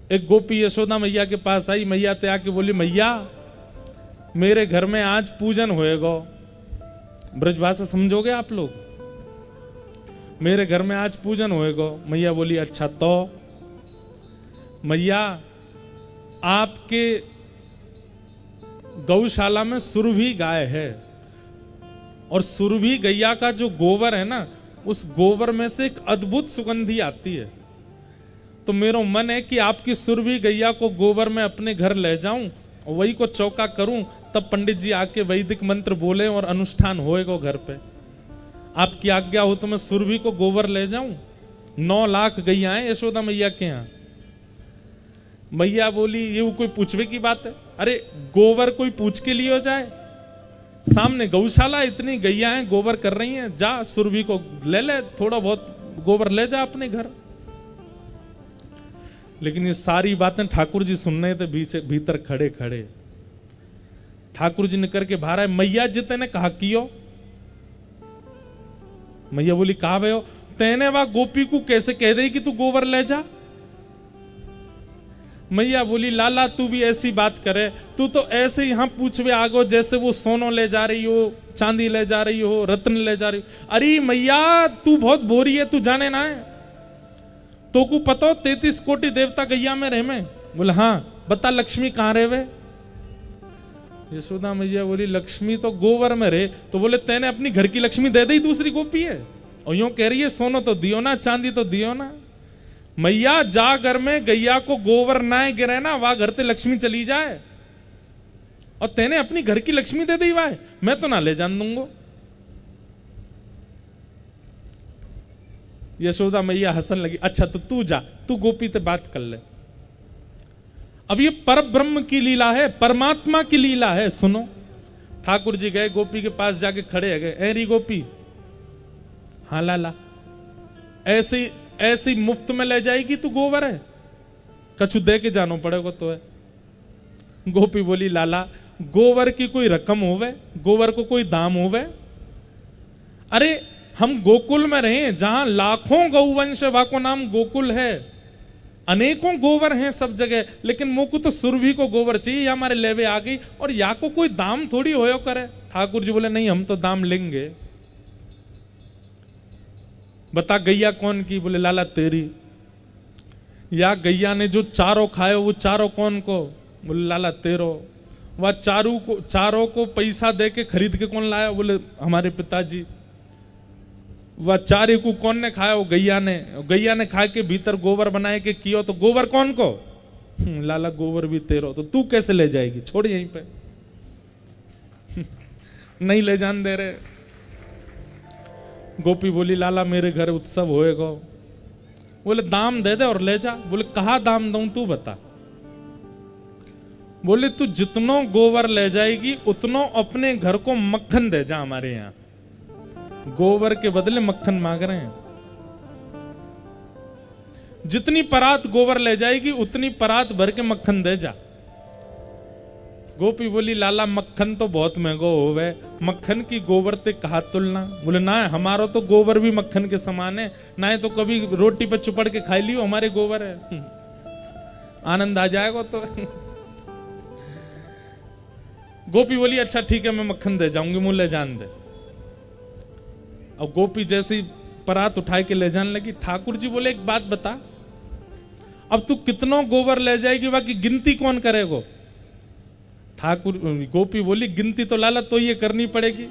एक गोपी यशोदा मैया के पास आई, मैया ते आके बोली, मैया मेरे घर में आज पूजन होएगा। ब्रजभाषा समझोगे आप लोग? मेरे घर में आज पूजन होएगा। मैया बोली, अच्छा तो मैया आपके गौशाला में सुरभि गाय है, और सुरभि गैया का जो गोबर है ना, उस गोबर में से एक अद्भुत सुगंधी आती है। तो मेरा मन है कि आपकी सुरभि गैया को गोबर में अपने घर ले जाऊं और वही को चौका करूं, तब पंडित जी आके वैदिक मंत्र बोले और अनुष्ठान होएगा घर पे। आपकी आज्ञा हो तो मैं सुरभि को गोबर ले जाऊं। 9 लाख गैया है यशोदा मैया के यहाँ। मैया बोली, ये वो कोई पूछवे की बात है? अरे गोबर कोई पूछ के लिए हो जाए? सामने गौशाला, इतनी गैया हैं, गोबर कर रही हैं, जा सुरभि को ले ले, थोड़ा बहुत गोबर ले जा अपने घर। लेकिन ये सारी बातें ठाकुर जी सुन रहे थे भीतर खड़े खड़े। ठाकुर जी निकल के बाहर आए, मैया जी तेने कहा कियो? मैया बोली, कहा भैया तेने वह गोपी को कैसे कह दे कि तू गोबर ले जा? मैया बोली, लाला तू भी ऐसी बात करे, तू तो ऐसे यहां पूछवे आगो जैसे वो सोनो ले जा रही हो, चांदी ले जा रही हो, रत्न ले जा रही हो। अरे मैया तू बहुत बोरी है, तू जाने ना है तो को पतो 33 कोटि देवता गैया में रहे में? बोले हाँ, बता लक्ष्मी कहां रहे वे? यशोदा मैया बोली, लक्ष्मी तो गोबर में रहे। तो बोले तेने अपनी घर की लक्ष्मी दे दी, दूसरी गोपी है और यूं कह रही है सोनो तो दियो ना, चांदी तो दियो ना। मैया जा घर में गैया को गोबर ना गिरे ना, वह घर ते लक्ष्मी चली जाए, और तेने अपनी घर की लक्ष्मी दे दी वाह, मैं तो ना ले जान दूंगा। यशोदा मैया हंसन लगी, अच्छा तो तू जा, तू गोपी से बात कर ले। अब ये पर ब्रह्म की लीला है, परमात्मा की लीला है। सुनो, ठाकुर जी गए गोपी के पास, जाके खड़े है गए, ऐरी गोपी, हाँ लाला, ऐसी ऐसी मुफ्त में ले जाएगी तू गोबर है? कछु दे के जानो पड़ेगा तो है। गोपी बोली, लाला गोबर की कोई रकम होवे, गोबर को कोई दाम होवे? अरे हम गोकुल में रहे जहां लाखों गौवंश, वाको नाम गोकुल है, अनेकों गोबर हैं सब जगह, लेकिन मोको तो सुरभि को गोबर चाहिए, या हमारे लेवे आ गई, और या को कोई दाम थोड़ी होयो करे। ठाकुर जी बोले, नहीं हम तो दाम लेंगे। बता गैया कौन की? बोले लाला तेरी। या गैया ने जो चारों खाए वो चारों कौन को? बोले लाला तेरो। वह चारों को पैसा दे के खरीद के कौन लाया? बोले हमारे पिताजी। वह चारे को कौन ने खाया? वो गैया ने। गैया ने खा के भीतर गोबर बनाए के कियो, तो गोबर कौन को? लाला गोबर भी तेरो। तो तू कैसे ले जाएगी? छोड़ यहीं पे। नहीं ले जान दे रहे। गोपी बोली, लाला मेरे घर उत्सव होएगा। बोले दाम दे दे और ले जा। बोले कहा दाम दूं, तू बता। बोले तू जितनो गोबर ले जाएगी उतनो अपने घर को मक्खन दे जा। हमारे यहां गोबर के बदले मक्खन मांग रहे हैं। जितनी परात गोबर ले जाएगी उतनी परात भर के मक्खन दे जा। गोपी बोली, लाला मक्खन तो बहुत महंगो होवे, मक्खन की गोबर ते कहा तुलना? बोले ना, हमारा तो गोबर भी मक्खन के समान है, ना है तो कभी रोटी पे चुपड़ के खाई लियो, हमारे गोबर है। आनंद आ जाएगा तो। गोपी बोली, अच्छा ठीक है, मैं मक्खन दे जाऊंगी, मुझे जान दे। अब गोपी जैसी परात उठाए के ले जाने लगी। ठाकुर जी बोले, एक बात बता, अब तू कितनों गोबर ले जाएगी, बाकी गिनती कौन करेगा? गोपी बोली, गिनती तो लाला तो ये करनी पड़ेगी।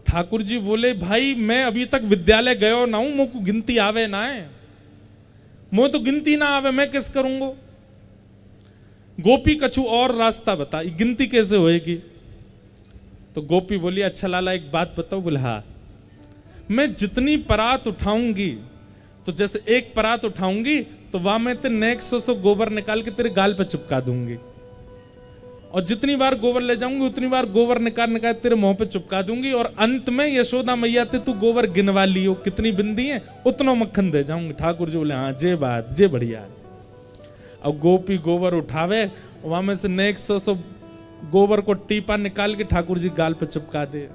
ठाकुर जी बोले, भाई मैं अभी तक विद्यालय गयो ना हूं, मुझको गिनती आवे ना है, मुझे तो गिनती ना आवे, मैं किस करूंगा? गोपी कछु और रास्ता बता, गिनती कैसे होएगी? तो गोपी बोली, अच्छा लाला एक बात बताओ। बोले हाँ, मैं जितनी परात उठाऊंगी, तो जैसे एक परात उठाऊंगी तो वहां मैं तेरे नेक्स्ट 100 गोबर निकाल के तेरे गाल पे चिपका दूंगी, और जितनी बार गोबर ले जाऊंगी उतनी बार गोबर निकाल तेरे मुंह पे चिपका दूंगी, और अंत में यशोदा मैया ते तू गोबर गिनवा लियो कितनी बिंदी है, उतना मक्खन दे जाऊंगी। ठाकुर जी बोले, हाँ जे बात, जे बढ़िया। अब गोपी गोबर उठावे, वहां में से नेक्स्ट 100 गोबर को टीपा निकाल के ठाकुर जी गाल पे चिपका दे,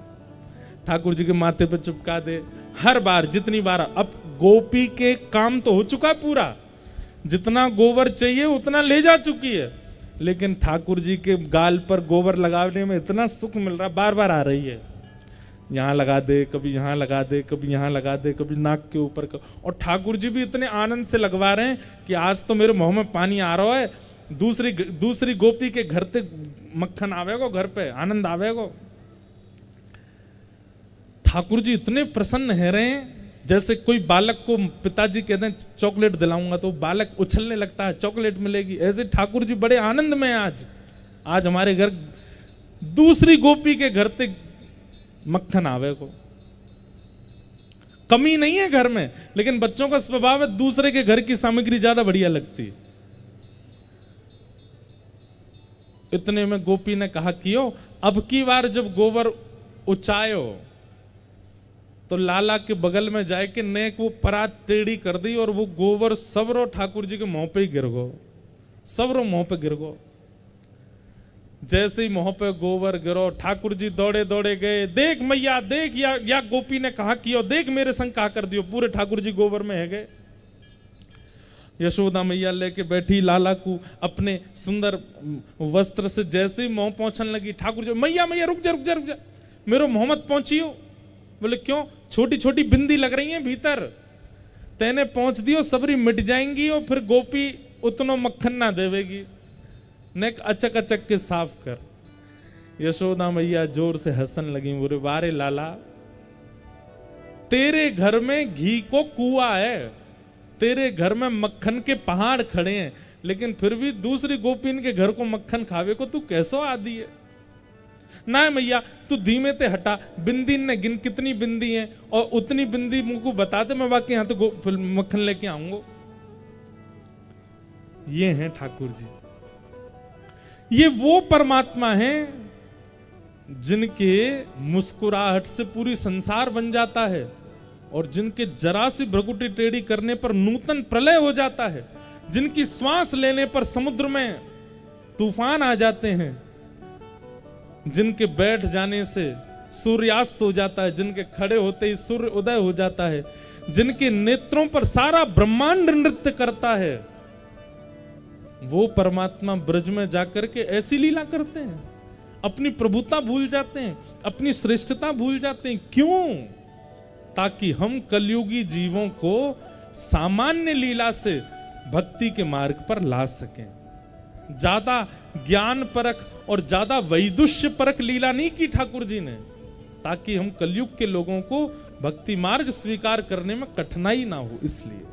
ठाकुर जी के माथे पे चिपका दे। हर बार जितनी बार, अब गोपी के काम तो हो चुका पूरा, जितना गोबर चाहिए उतना ले जा चुकी है, लेकिन ठाकुर जी के गाल पर गोबर लगाने में इतना सुख मिल रहा, बार बार आ रही है, यहाँ लगा दे, कभी यहाँ लगा दे, कभी यहाँ लगा दे, कभी नाक के ऊपर और ठाकुर जी भी इतने आनंद से लगवा रहे हैं कि आज तो मेरे मुंह में पानी आ रहा है। दूसरी गोपी के घर तक मक्खन आवेगो, घर पे आनंद आवेगो। ठाकुर जी इतने प्रसन्न है रहे हैं, जैसे कोई बालक को पिताजी कहते हैं चॉकलेट दिलाऊंगा तो बालक उछलने लगता है, चॉकलेट मिलेगी, ऐसे ठाकुर जी बड़े आनंद में आज हमारे घर दूसरी गोपी के घर तक मक्खन आवे को। कमी नहीं है घर में, लेकिन बच्चों का स्वभाव है दूसरे के घर की सामग्री ज्यादा बढ़िया लगती है। इतने में गोपी ने कहा कियो, अब की बार जब गोबर उचायो तो लाला के बगल में जाए के नेक वो परात टेढ़ी कर दी और वो गोबर सबरो ठाकुर जी के मुंह पे ही गिर गो, सबरो मुंह पे गिर गो। जैसे ही मुंह पे गोबर गिरो ठाकुर जी दौड़े दौड़े गए, देख मैया देख, या गोपी ने कहा कियो, देख मेरे संग कहा कर दियो, पूरे ठाकुर जी गोबर में है गए। यशोदा मैया लेके बैठी लाला को अपने सुंदर वस्त्र से जैसे ही मुंह पहुंचने लगी, ठाकुर जी मैया मैया रुक जा रुक जा रुक जा, मेरे मुंह मत पहुंचियो। बोले क्यों, छोटी छोटी बिंदी लग रही है भीतर, तेने पहुंच दियो सबरी मिट जाएंगी और फिर गोपी उतनो मक्खन ना देवेगी, नेक अचक अचक के साफ कर। यशोदा मैया जोर से हंसन लगी, बोले वारे लाला, तेरे घर में घी को कुआ है, तेरे घर में मक्खन के पहाड़ खड़े हैं, लेकिन फिर भी दूसरी गोपीन के घर को मक्खन खावे को तू कैसो आदि है। ना मैया तू धीमे ते हटा, बिंदी ने गिन कितनी बिंदी है और उतनी बिंदी मुझको बता दे, मैं बाकी यहां तो मक्खन लेके आऊंगा। ये हैं ठाकुर जी, ये वो परमात्मा हैं जिनके मुस्कुराहट से पूरी संसार बन जाता है और जिनके जरा सी भ्रकुटी टेढ़ी करने पर नूतन प्रलय हो जाता है, जिनकी श्वास लेने पर समुद्र में तूफान आ जाते हैं, जिनके बैठ जाने से सूर्यास्त हो जाता है, जिनके खड़े होते ही सूर्य उदय हो जाता है, जिनके नेत्रों पर सारा ब्रह्मांड नृत्य करता है, वो परमात्मा ब्रज में जाकर के ऐसी लीला करते हैं, अपनी प्रभुता भूल जाते हैं, अपनी श्रेष्ठता भूल जाते हैं। क्यों? ताकि हम कलयुगी जीवों को सामान्य लीला से भक्ति के मार्ग पर ला सकें। ज्यादा ज्ञान परख और ज्यादा वैदुष्य परख लीला नहीं की ठाकुर जी ने, ताकि हम कलयुग के लोगों को भक्ति मार्ग स्वीकार करने में कठिनाई ना हो, इसलिए।